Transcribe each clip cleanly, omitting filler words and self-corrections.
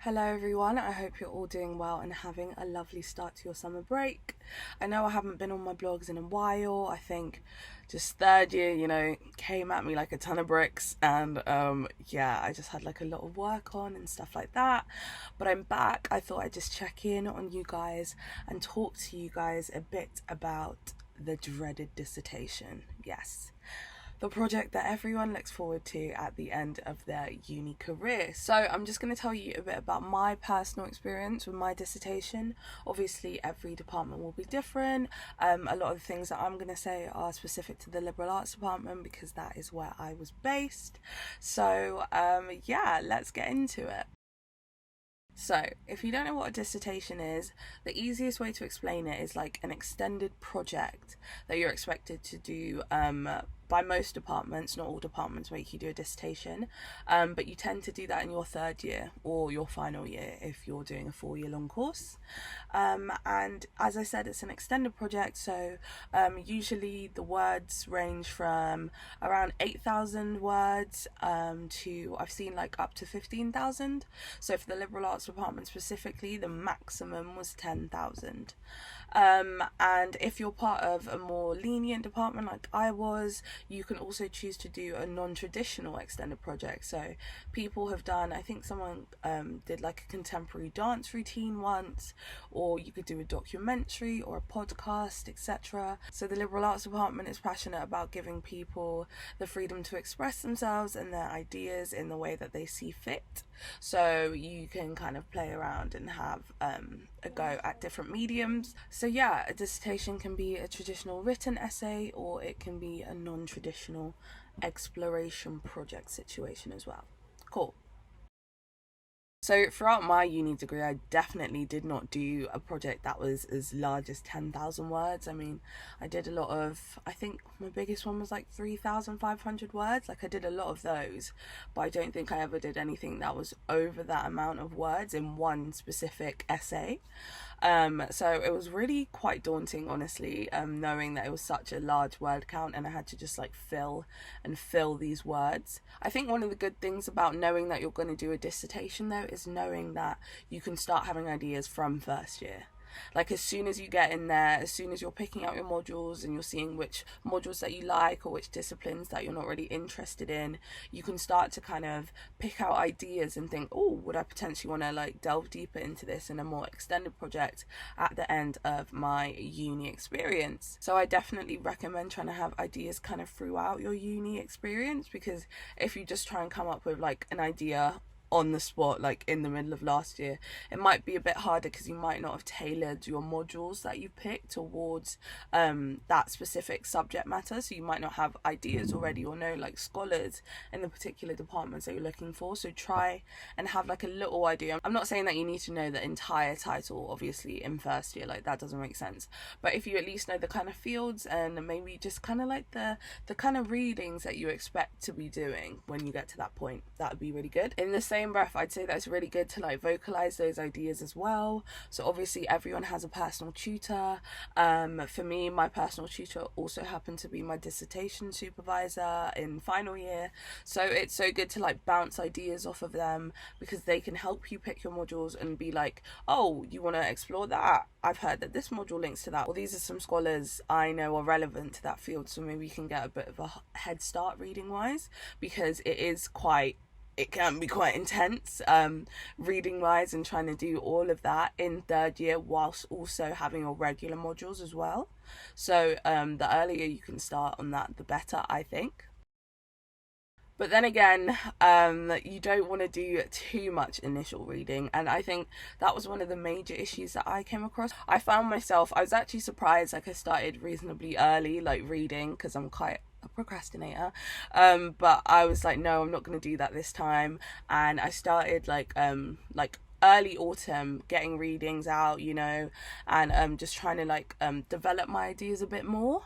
Hello everyone, I hope you're all doing well and having a lovely start to your summer break. I know I haven't been on my blogs in a while. I think just third year, came at me like a ton of bricks, and I just had like a lot of work on and stuff like that. But I'm back. I thought I'd just check in on you guys and talk to you guys a bit about the dreaded dissertation. Yes, the project that everyone looks forward to at the end of their uni career. So I'm just going to tell you a bit about my personal experience with my dissertation. Obviously every department will be different. A lot of the things that I'm going to say are specific to the liberal arts department because that is where I was based. So let's get into it. So, if you don't know what a dissertation is, the easiest way to explain it is like an extended project that you're expected to do by most departments. Not all departments make you do a dissertation, but you tend to do that in your third year or your final year if you're doing a 4-year long course. And as I said, it's an extended project, so usually the words range from around 8,000 words to, I've seen like up to 15,000. So for the liberal arts department specifically, the maximum was 10,000. And if you're part of a more lenient department like I was, you can also choose to do a non-traditional extended project. So people have done, I think someone did like a contemporary dance routine once, or you could do a documentary or a podcast, etc. So the liberal arts department is passionate about giving people the freedom to express themselves and their ideas in the way that they see fit. So you can kind of play around and have a go at different mediums. So yeah, a dissertation can be a traditional written essay, or it can be a non-traditional exploration project situation as well. Cool. So throughout my uni degree, I definitely did not do a project that was as large as 10,000 words. I mean, I did a lot of, I think my biggest one was like 3,500 words. Like I did a lot of those, but I don't think I ever did anything that was over that amount of words in one specific essay. So it was really quite daunting, honestly, knowing that it was such a large word count and I had to just like fill these words. I think one of the good things about knowing that you're going to do a dissertation though is knowing that you can start having ideas from first year. Like as soon as you get in there, as soon as you're picking out your modules and you're seeing which modules that you like or which disciplines that you're not really interested in, you can start to kind of pick out ideas and think, oh, would I potentially want to like delve deeper into this in a more extended project at the end of my uni experience. So I definitely recommend trying to have ideas kind of throughout your uni experience, because if you just try and come up with like an idea on the spot like in the middle of last year, it might be a bit harder because you might not have tailored your modules that you picked towards that specific subject matter. So you might not have ideas already or know like scholars in the particular departments that you're looking for. So try and have like a little idea. I'm not saying that you need to know the entire title obviously in first year, like that doesn't make sense, but if you at least know the kind of fields and maybe just kind of like the kind of readings that you expect to be doing when you get to that point, that would be really good. In the same breath, I'd say that it's really good to like vocalize those ideas as well. So obviously everyone has a personal tutor. For me, my personal tutor also happened to be my dissertation supervisor in final year, so it's so good to like bounce ideas off of them because they can help you pick your modules and be like, oh, you want to explore that? I've heard that this module links to that, or these are some scholars I know are relevant to that field, so maybe you can get a bit of a head start reading wise, because it can be quite intense reading wise and trying to do all of that in third year whilst also having your regular modules as well. So the earlier you can start on that, the better, I think. But then again, you don't want to do too much initial reading, and I think that was one of the major issues that I came across. I was actually surprised, like I started reasonably early like reading because I'm quite a procrastinator, but I was like, no, I'm not going to do that this time, and I started like early autumn getting readings out, and just trying to like develop my ideas a bit more.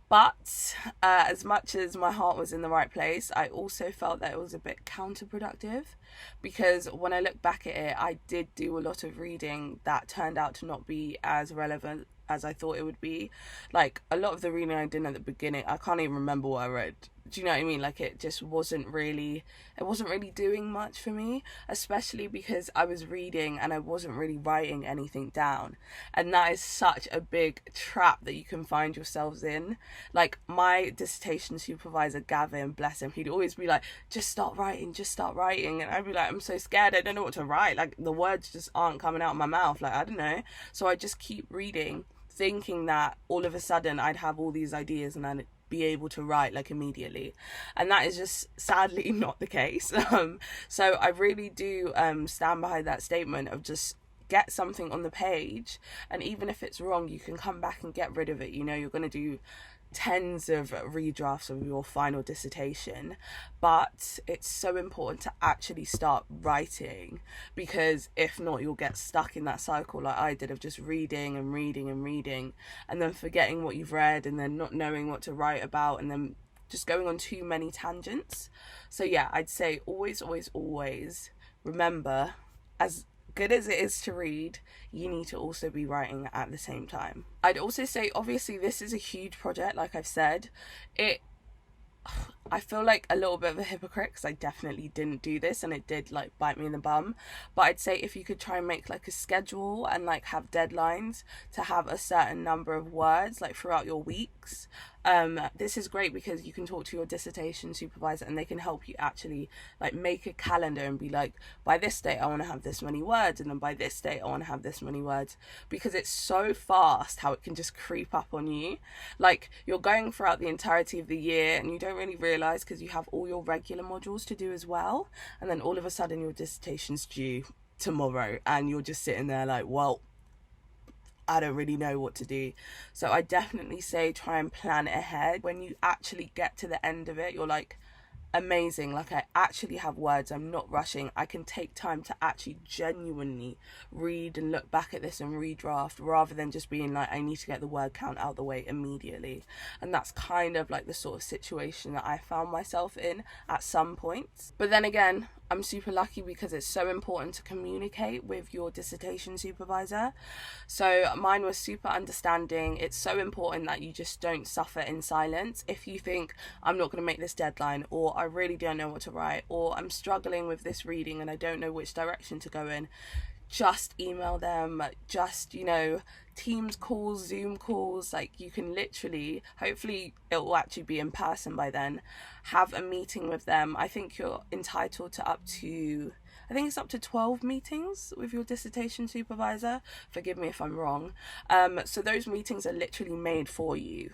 But as much as my heart was in the right place, I also felt that it was a bit counterproductive, because when I look back at it, I did do a lot of reading that turned out to not be as relevant as I thought it would be. Like a lot of the reading I did at the beginning, I can't even remember what I read do you know what I mean? Like, it just wasn't really doing much for me, especially because I was reading and I wasn't really writing anything down. And that is such a big trap that you can find yourselves in. Like, my dissertation supervisor, Gavin, bless him, he'd always be like, just start writing. And I'd be like, I'm so scared, I don't know what to write. Like, the words just aren't coming out of my mouth. Like, I don't know. So I just keep reading, thinking that all of a sudden I'd have all these ideas and I'd be able to write like immediately, and that is just sadly not the case. So I really do stand behind that statement of just get something on the page, and even if it's wrong, you can come back and get rid of it. You know, you're going to do tens of redrafts of your final dissertation, but it's so important to actually start writing, because if not, you'll get stuck in that cycle like I did of just reading and then forgetting what you've read, and then not knowing what to write about, and then just going on too many tangents. So yeah, I'd say always remember, as good as it is to read, you need to also be writing at the same time. I'd also say, obviously, this is a huge project, like I've said. I feel like a little bit of a hypocrite because I definitely didn't do this and it did like bite me in the bum. But I'd say if you could try and make like a schedule and like have deadlines to have a certain number of words like throughout your weeks. This is great because you can talk to your dissertation supervisor and they can help you actually like make a calendar and be like, by this date I want to have this many words, and then by this date I want to have this many words, because it's so fast how it can just creep up on you. Like, you're going throughout the entirety of the year and you don't really realize because you have all your regular modules to do as well, and then all of a sudden your dissertation's due tomorrow and you're just sitting there like, well, I don't really know what to do. So I definitely say try and plan it ahead. When you actually get to the end of it, you're like, amazing, like I actually have words, I'm not rushing, I can take time to actually genuinely read and look back at this and redraft, rather than just being like, I need to get the word count out the way immediately. And that's kind of like the sort of situation that I found myself in at some points. But then again, I'm super lucky because it's so important to communicate with your dissertation supervisor. So mine was super understanding. It's so important that you just don't suffer in silence. If you think, I'm not going to make this deadline, or I really don't know what to write, or I'm struggling with this reading and I don't know which direction to go in, just email them, just, you know, Teams calls, Zoom calls, like you can literally, hopefully it will actually be in person by then, have a meeting with them. I think you're entitled to up to 12 meetings with your dissertation supervisor. Forgive me if I'm wrong. So those meetings are literally made for you,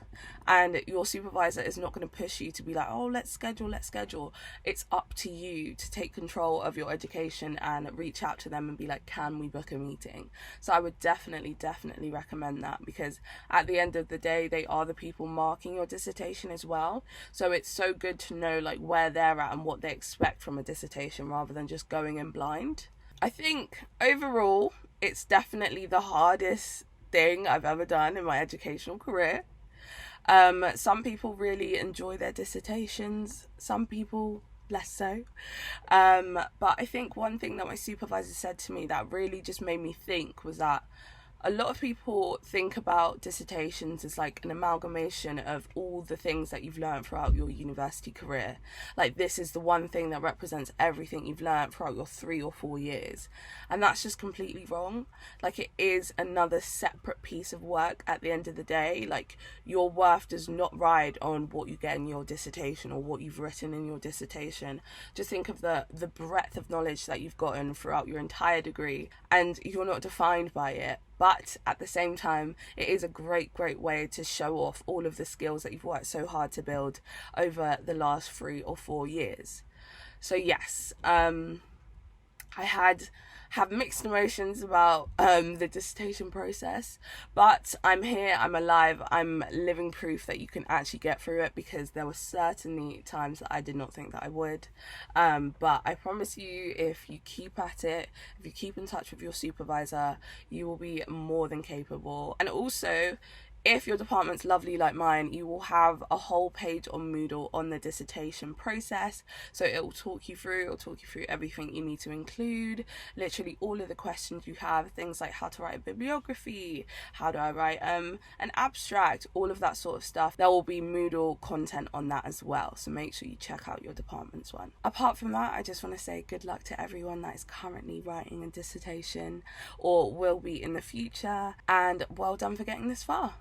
and your supervisor is not going to push you to be like, oh, let's schedule. It's up to you to take control of your education and reach out to them and be like, can we book a meeting? So I would definitely recommend that, because at the end of the day, they are the people marking your dissertation as well. So it's so good to know like where they're at and what they expect from a dissertation, rather than just going in blind. I think overall it's definitely the hardest thing I've ever done in my educational career. Some people really enjoy their dissertations, some people less so. But I think one thing that my supervisor said to me that really just made me think was that a lot of people think about dissertations as like an amalgamation of all the things that you've learned throughout your university career. Like, this is the one thing that represents everything you've learned throughout your 3 or 4 years. And that's just completely wrong. Like, it is another separate piece of work at the end of the day. Like, your worth does not ride on what you get in your dissertation or what you've written in your dissertation. Just think of the breadth of knowledge that you've gotten throughout your entire degree, and you're not defined by it. But at the same time, it is a great way to show off all of the skills that you've worked so hard to build over the last 3 or 4 years. So yes, I have mixed emotions about the dissertation process, but I'm here, I'm alive, I'm living proof that you can actually get through it, because there were certainly times that I did not think that I would, but I promise you, if you keep at it, if you keep in touch with your supervisor, you will be more than capable. And also, If your department's lovely like mine, you will have a whole page on Moodle on the dissertation process. So it'll talk you through everything you need to include, literally all of the questions you have, things like how to write a bibliography, how do I write an abstract, all of that sort of stuff. There will be Moodle content on that as well, so make sure you check out your department's one. Apart from that, I just want to say good luck to everyone that is currently writing a dissertation or will be in the future, and well done for getting this far.